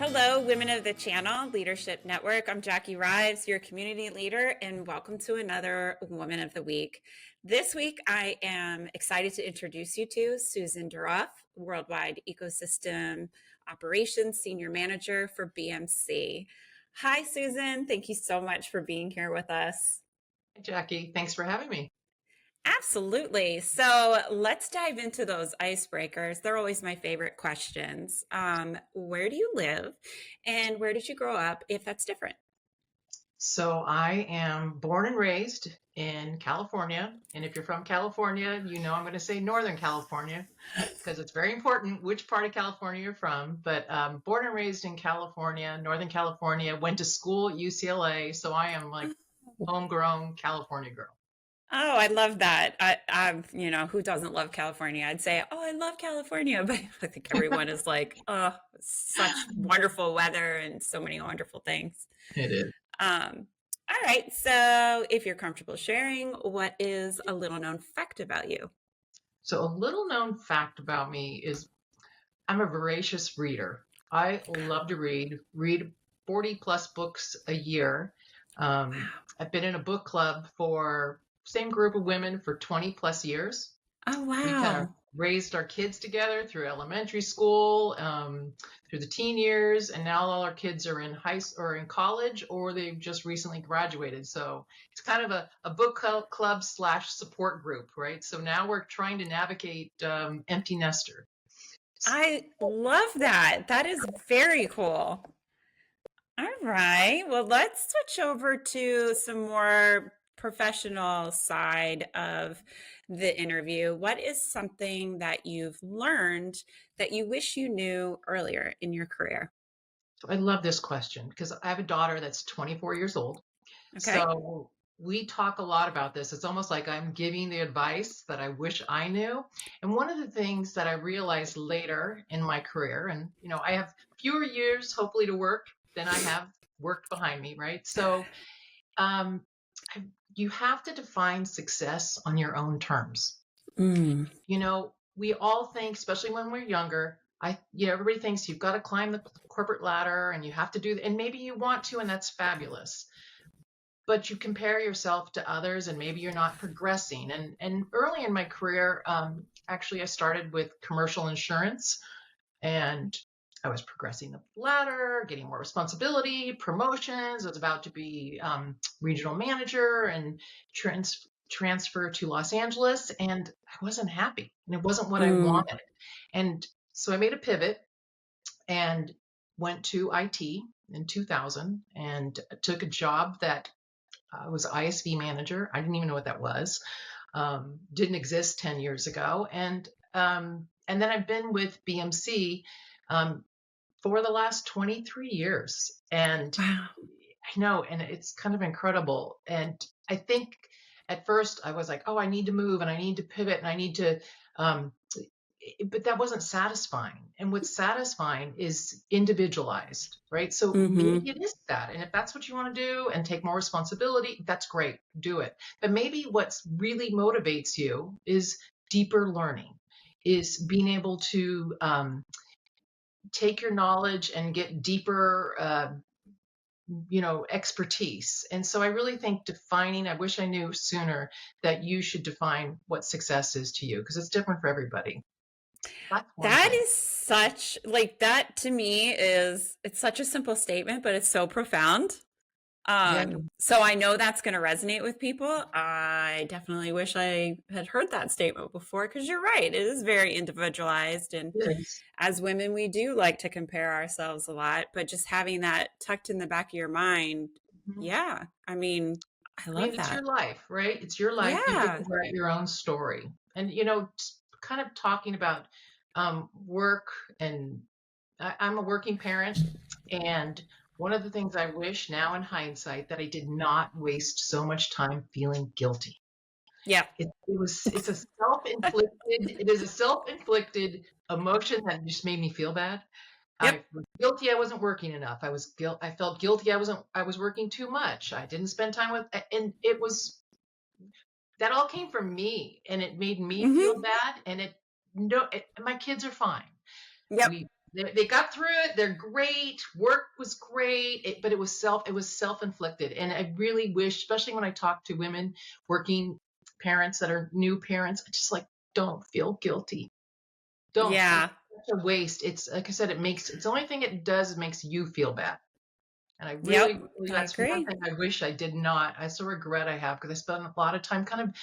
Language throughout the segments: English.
Hello, women of the channel, Leadership Network. I'm Jackie Rives, your community leader, and welcome to another Woman of the Week. This week, I am excited to introduce you to Susan DuRoff, Worldwide Ecosystem Operations Senior Manager for BMC. Hi, Susan. Thank you so much for being here with us. Jackie, thanks for having me. Absolutely. So let's dive into those icebreakers. They're always my favorite questions. Where do you live and where did you grow up, if that's different? So I am born and raised in California. And if you're from California, you know I'm going to say Northern California because it's very important which part of California you're from. But born and raised in California, Northern California, went to school at UCLA. So I am like homegrown California girl. Oh, I love that. Who doesn't love California? I'd say, oh, I love California, but I think everyone is like, oh, such wonderful weather and so many wonderful things. It is. All right. So if you're comfortable sharing, what is a little known fact about you? So a little known fact about me is I'm a voracious reader. I love to read 40 plus books a year. I've been in a book club for same group of women for 20 plus years. Oh, We kind of wow. raised our kids together through elementary school, through the teen years, and now all our kids are in or in college, or they've just recently graduated. So it's kind of a book club / support group, right? So now we're trying to navigate empty nester. I love that. That is very cool. All right. Well, let's switch over to some more professional side of the interview. What is something that you've learned that you wish you knew earlier in your career? So I love this question because I have a daughter that's 24 years old. Okay. So we talk a lot about this. It's almost like I'm giving the advice that I wish I knew. And one of the things that I realized later in my career, and I have fewer years hopefully to work than I have worked behind me, right? So um, you have to define success on your own terms. Mm. We all think, especially when we're younger, everybody thinks you've got to climb the corporate ladder and you have to do, and maybe you want to, and that's fabulous. But you compare yourself to others and maybe you're not progressing. And early in my career, actually, I started with commercial insurance and I was progressing the ladder, getting more responsibility, promotions. I was about to be regional manager and transfer to Los Angeles. And I wasn't happy and it wasn't what I Mm. wanted. And so I made a pivot and went to IT in 2000 and took a job that was ISV manager. I didn't even know what that was. Didn't exist 10 years ago. And then I've been with BMC for the last 23 years. And Wow. I know, and it's kind of incredible. And I think at first I was like, oh, I need to move and I need to pivot and I need to, um, but that wasn't satisfying. And what's satisfying is individualized, right? So Mm-hmm. maybe it is that. And if that's what you want to do and take more responsibility, that's great. Do it. But maybe what's really motivates you is deeper learning, is being able to take your knowledge and get deeper expertise. And so I really think I wish I knew sooner that you should define what success is to you because it's different for everybody. That's one That thing. is such like that to me is it's such a simple statement, but it's so profound. Yeah, So I know that's going to resonate with people. I definitely wish I had heard that statement before because you're right. It is very individualized. And it is. as women, we do like to compare ourselves a lot, but just having that tucked in the back of your mind, Mhm. yeah, I mean, I I mean, love it's your that. life, right? It's your life. You get Yeah. to write your own story. And, kind of talking about work, and I'm a working parent. And one of the things I wish now in hindsight that I did not waste so much time feeling guilty. Yeah. It is a self-inflicted emotion that just made me feel bad. Yep. I was guilty I wasn't working enough. I felt guilty I was working too much. I didn't spend time with and it was that all came from me and it made me feel Hmm. bad and it no it, my kids are fine. Yep. They got through it. They're great. Work was great, but it was self-inflicted. And I really wish, especially when I talk to women working parents that are new parents, I just like, don't feel guilty. Don't. It's Yeah. such a waste. It's like I said, it's the only thing it does is makes you feel bad. And I Yep. really, I that's one agree. thing I wish I did not. That's a regret I have because I spent a lot of time kind of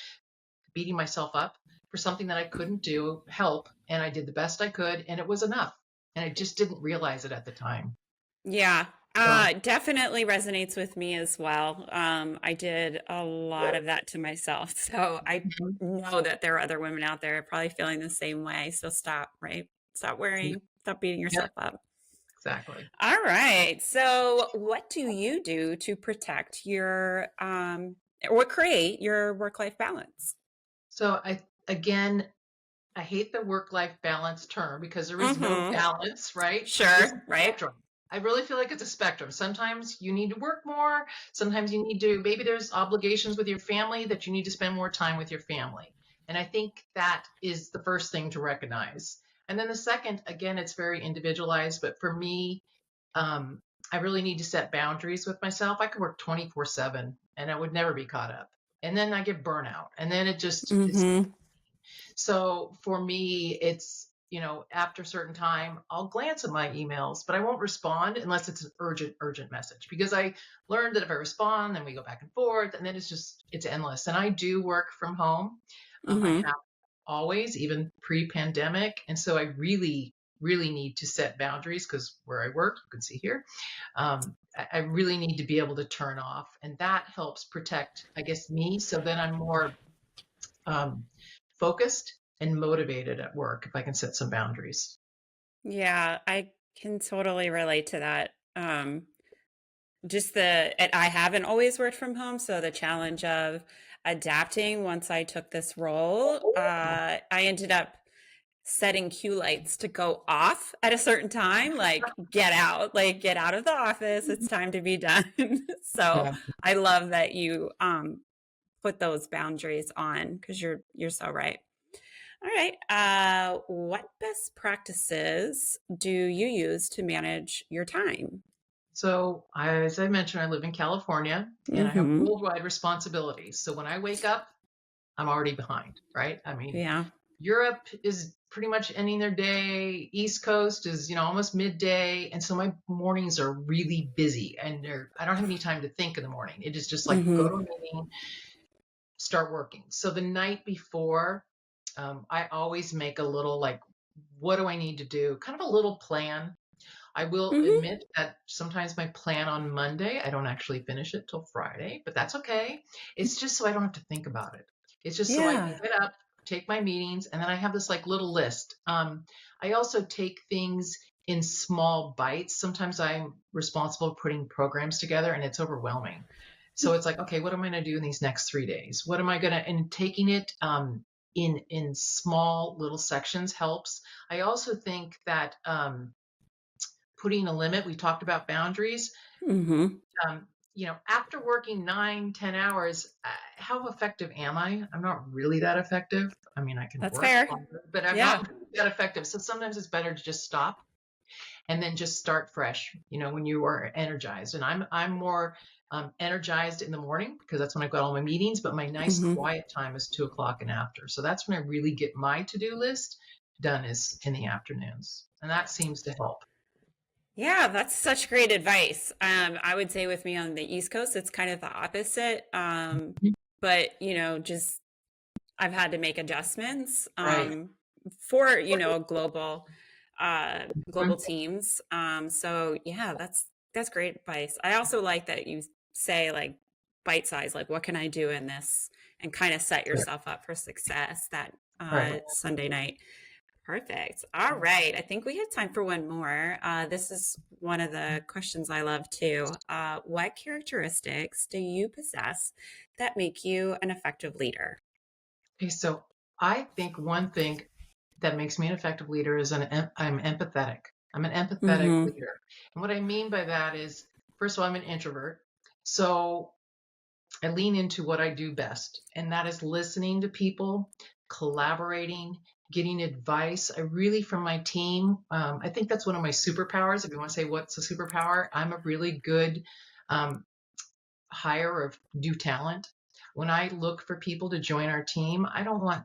beating myself up for something that I couldn't help. And I did the best I could, and it was enough. And I just didn't realize it at the time. Yeah. So, Definitely resonates with me as well. I did a lot of that to myself. So I mhm, know that there are other women out there probably feeling the same way. So stop, right? Stop yeah, worrying. Stop beating yeah, yourself up. exactly. All right. So what do you do to protect your or create your work-life balance? So again, I hate the work-life balance term because there is no Mm-hmm. balance, right? It's a Sure, right? spectrum. I really feel like it's a spectrum. Sometimes you need to work more. Sometimes you need to, maybe there's obligations with your family that you need to spend more time with your family. And I think that is the first thing to recognize. And then the second, again, it's very individualized, but for me, um, I really need to set boundaries with myself. I could work 24/7 and I would never be caught up. And then I get burnout. And then it's Mm-hmm. so for me, it's, after a certain time, I'll glance at my emails, but I won't respond unless it's an urgent message because I learned that if I respond, then we go back and forth and then it's endless. And I do work from home. I Mm-hmm. have always, even pre-pandemic. And so I really, really need to set boundaries because where I work, you can see here, I really need to be able to turn off. And that helps protect, I guess, me. So then I'm more um, focused and motivated at work if I can set some boundaries. Yeah, I can totally relate to that. Just and I haven't always worked from home, so the challenge of adapting once I took this role, I ended up setting cue lights to go off at a certain time, like get out of the office. It's time to be done. So Yeah. I love that you put those boundaries on because you're so right. All right. What best practices do you use to manage your time? So, as I mentioned, I live in California and I have Hmm. worldwide responsibilities. So, when I wake up, I'm already behind, right? I mean, Yeah. Europe is pretty much ending their day. East Coast is, almost midday. And so my mornings are really busy and I don't have any time to think in the morning. It is just like go to Hmm. a meeting, start working. So the night before, I always make a little like, what do I need to do? Kind of a little plan. I will Hmm. admit that sometimes my plan on Monday, I don't actually finish it till Friday, but that's okay. It's just so I don't have to think about it. It's just so I can Yeah. get up, take my meetings, and then I have this like little list. I also take things in small bites. Sometimes I'm responsible for putting programs together and it's overwhelming. So it's like, okay, what am I going to do in these next 3 days? What am I going to, and taking it in small little sections helps. I also think that putting a limit, we talked about boundaries. Hmm. Um, after working 9, 10 hours, how effective am I? I'm not really that effective. I mean, I can That's work fair. longer, but I'm Yeah. not really that effective. So sometimes it's better to just stop and then just start fresh, when you are energized. And I'm more energized in the morning because that's when I've got all my meetings, but my nice Hmm. quiet time is 2 o'clock and after. So that's when I really get my to-do list done is in the afternoons. And that seems to help. Yeah, that's such great advice. I would say with me on the East Coast, it's kind of the opposite. But just I've had to make adjustments Right. for global Mhm. teams. So yeah, that's great advice. I also like that you say like bite size, like what can I do in this, and kind of set Right. yourself up for success that Right. Sunday night. Perfect. All right. I think we have time for one more. This is one of the questions I love too. What characteristics do you possess that make you an effective leader? Okay, so I think one thing that makes me an effective leader is I'm empathetic. I'm an empathetic Mm-hmm. leader. And what I mean by that is, first of all, I'm an introvert. So I lean into what I do best, and that is listening to people, collaborating, getting advice. I really, from my team, I think that's one of my superpowers. If you want to say what's a superpower, I'm a really good um, hire of new talent. When I look for people to join our team, I don't want,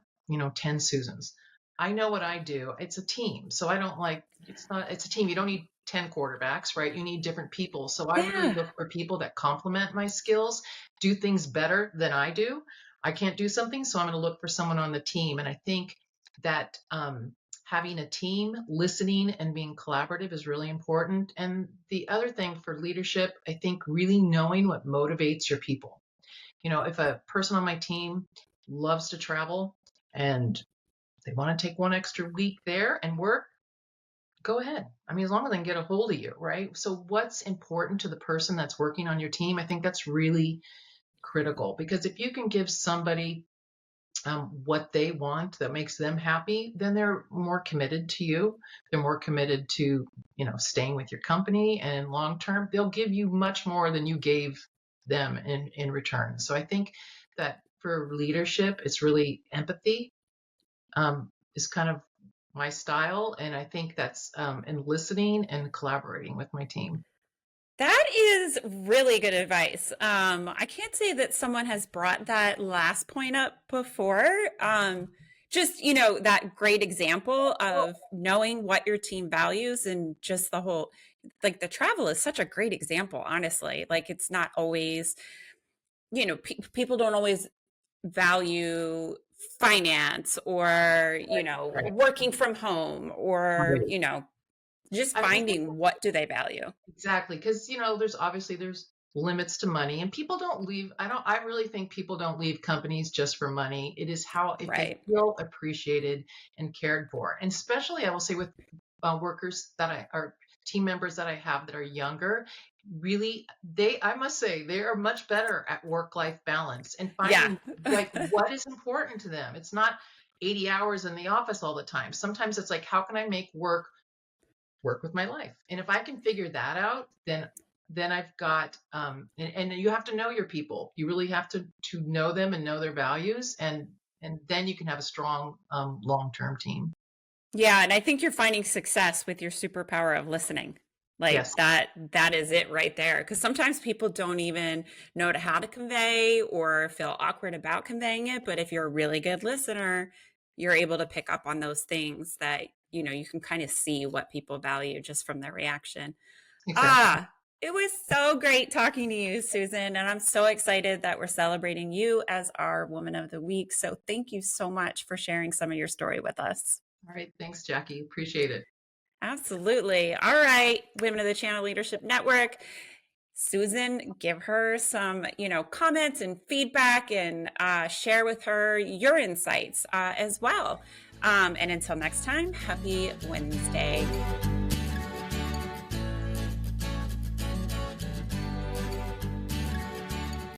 10 Susans. I know what I do. It's a team. So I don't like, it's a team. You don't need 10 quarterbacks, right? You need different people. So I really Yeah. look for people that complement my skills, do things better than I do. I can't do something, so I'm going to look for someone on the team. And I think that having a team, listening and being collaborative is really important. And the other thing for leadership, I think really knowing what motivates your people. If a person on my team loves to travel and they want to take one extra week there and work, go ahead. I mean, as long as they can get a hold of you, right? So what's important to the person that's working on your team? I think that's really critical, because if you can give somebody what they want that makes them happy, then they're more committed to you. They're more committed to, staying with your company, and long term, they'll give you much more than you gave them in return. So I think that for leadership, it's really empathy is kind of my style. And I think that's in listening and collaborating with my team. That is really good advice. I can't say that someone has brought that last point up before. Just, that great example of knowing what your team values, and just the whole, like, the travel is such a great example, honestly. Like, it's not always, people don't always value finance, or, Right. working from home, or, Right. just I think finding what do they value. exactly, because there's limits to money, and people don't leave. I really think people don't leave companies just for money. It is how if they Right. feel appreciated and cared for, and especially I will say with workers that I are team members that I have that are younger. Really, I must say they are much better at work-life balance and Yeah. finding like what is important to them. It's not 80 hours in the office all the time. Sometimes it's like, how can I make work with my life? And if I can figure that out, then I've got and you have to know your people. You really have to know them and know their values, and then you can have a strong long-term team. Yeah, and I think you're finding success with your superpower of listening. Like, Yes, that is it right there. Because sometimes people don't even know how to convey, or feel awkward about conveying it. But if you're a really good listener, you're able to pick up on those things that, you can kind of see what people value just from their reaction. exactly. Ah, it was so great talking to you, Susan. And I'm so excited that we're celebrating you as our Woman of the Week. So thank you so much for sharing some of your story with us. All right, thanks, Jackie. Appreciate it. Absolutely. All right, Women of the Channel Leadership Network. Susan, give her some, comments and feedback, and share with her your insights as well. And until next time, happy Wednesday.